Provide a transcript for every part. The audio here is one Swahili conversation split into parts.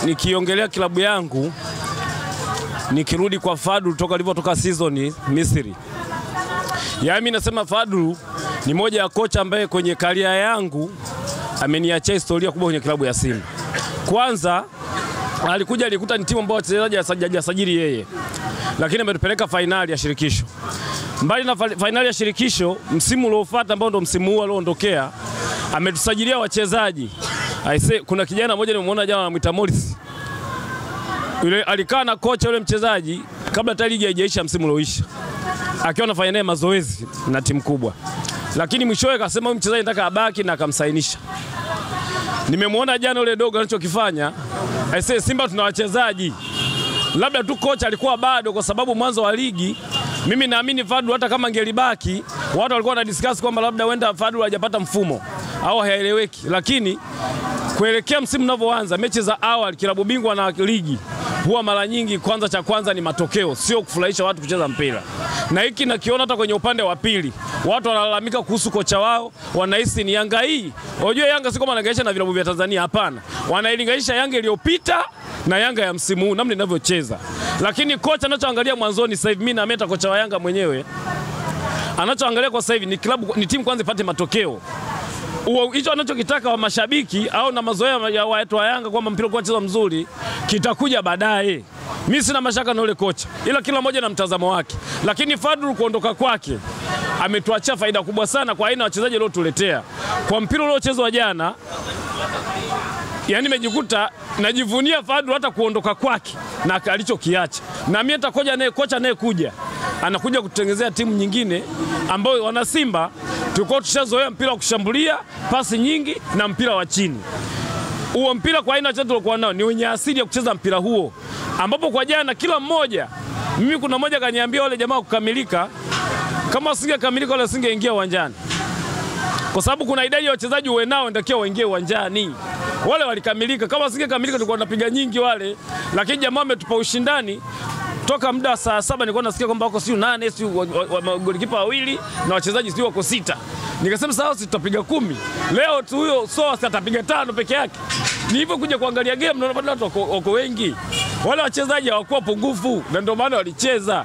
Nikiongelea klabu yangu, nikirudi kwa Fadlu toka alipotoka season Misri. Mimi nasema Fadlu ni moja ya kocha ambaye kwenye karia yangu ameniachia historia kubwa kwenye klabu ya Simba. Kwanza alikuja alikuta ni timu ambayo wachezaji hajasajili yeye, lakini ametupeleka finali ya shirikisho. Mbali na finali ya shirikisho, msimu uliofuata ambao ndo msimu huu alioondokea, ametusajilia wachezaji. Kuna kijana mmoja nimemuona jana anamuita Morris. Yule alikaa na kocha yule mchezaji kabla hata ligi haijaisha msimu ulioisha, akiwa anafanya naye mazoezi na timu kubwa. Lakini mwishowe akasema huyu mchezaji nataka abaki na akamsainisha. Nimemuona jana yule dogo anachokifanya. Simba tuna wachezaji. Labda tu kocha alikuwa bado, kwa sababu mwanzo wa ligi mimi naamini Fadlu hata kama angelibaki, watu walikuwa wanadiscuss kwamba labda wenda Fadlu hajapata mfumo au haeleweki. Lakini kuelekea msimu unavyoanza, mechi za awali klabu bingwa na ligi huwa mara nyingi cha kwanza ni matokeo, sio kufurahisha watu kucheza mpira. Na hiki nakiona hata kwenye upande wa pili. Watu wanalalamika kuhusu kocha wao, wanahisi ni Yanga hii. Unajua Yanga si kama anaangaisha na vilabu vya Tanzania, hapana. Wanailinganisha Yanga iliyopita na Yanga ya msimu huu namna inavyocheza. Lakini kocha anachoangalia mwanzoni sasa hivi, mimi na meta kocha wa Yanga mwenyewe, anachoangalia kwa sasa hivi ni timu kwanza ipate matokeo. Hicho anachokitaka wa mashabiki au na mazoea ya watu wa Yanga kwamba mpira unacheza mzuri kitakuja baadaye. Mimi sina mashaka na yule kocha, ila kila mmoja na mtazamo wake. Lakini Fadlu kuondoka kwake ametuachia faida kubwa sana kwa aina wachezaji waliotuletea. Kwa mpira uliochezwa jana, nimejikuta najivunia Fadlu hata kuondoka kwake na alichokiacha. Na mimi kocha naye kuja anakuja kutengenezea timu nyingine ambayo wana Simba tulikuwa tushazoea mpira wa kushambulia, pasi nyingi na mpira wa chini. Huo mpira kwa aina wachezaji walikuwa nao ni wenye asili ya kucheza mpira huo, ambapo kwa jana kila mmoja, mimi kuna mmoja kaniambia wale jamaa kukamilika, kama usingekamilika wale usingeingia uwanjani. Kwa sababu kuna idadi ya wachezaji uwe nao ndio waingie uwanjani. Wale walikamilika, kama usingekamilika tulikuwa tunapiga nyingi wale. Lakini jamaa ametupa ushindani. Toka muda saa 7 nilikuwa nasikia kwamba wako 8, golikipa 2 na wachezaji wako 6. Nikasema sawa, tutapiga 10. Leo tu huyo Soa atapiga 5 peke yake. Nilipokuja kuangalia game naona bado watu wako wengi. Wale wachezaji hawakuwa pungufu na ndio maana walicheza.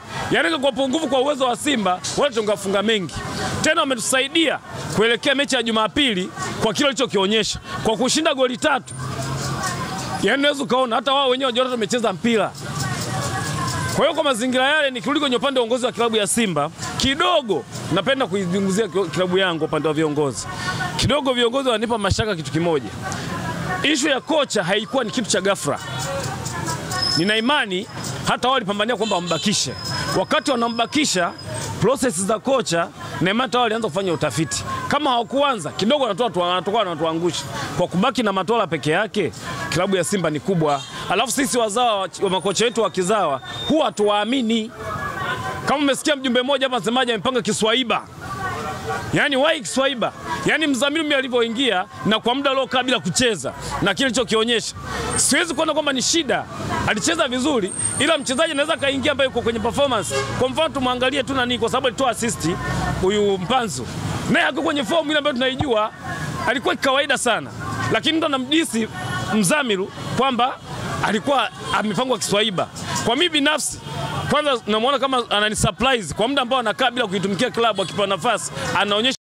Kwa pungufu kwa uwezo wa Simba, wale tungefunga mengi. Tena wametusaidia kuelekea mechi ya Jumapili kwa kile alichokionyesha. Kwa kushinda goli 3. Unaweza kaona hata wao wenyewe wajua wamecheza mpira. Kwa hiyo kwa mazingira yale, nikirudi kwenye upande wa uongozi wa klabu ya Simba, kidogo napenda kuizungumzia klabu yangu upande wa viongozi. Kidogo viongozi wanipa mashaka kitu kimoja. Issue ya kocha haikuwa ni kitu cha ghafla. Nina imani hata wao walipambania kwamba wambakishe. Wakati wanambakisha, process za kocha na imani wao walianza kufanya utafiti. Kama hawakuanza, kidogo wanatuangusha. Kwa kubaki na Matola peke yake, klabu ya Simba ni kubwa. Alafu sisi wazawa wa makocha wetu wa kizawa huwa hatuwaamini. Kama umesikia mjumbe mmoja hapa semaje amepanga Kiswaiba. Why Kiswaiba? Mzamiru mimi alipoingia na kwa muda aliokaa bila kucheza na kile alichokionyesha, siwezi kuona kwamba ni shida. Alicheza vizuri, ila mchezaji anaweza kaingia ambaye yuko kwenye performance. Kwa mfano tumwangalie tu nani, kwa sababu alitoa assist huyu Mpanzu. Naye yuko kwenye form ile ambayo tunaijua, alikuwa kawaida sana. Lakini ndo anamdisi Mzamiru kwamba alikuwa amepangwa Kiswaiba. Kwa mimi binafsi, kwanza namuona kama anani surprise kwa muda ambao anakaa bila kuitumikia klabu, akipa nafasi anaonyesha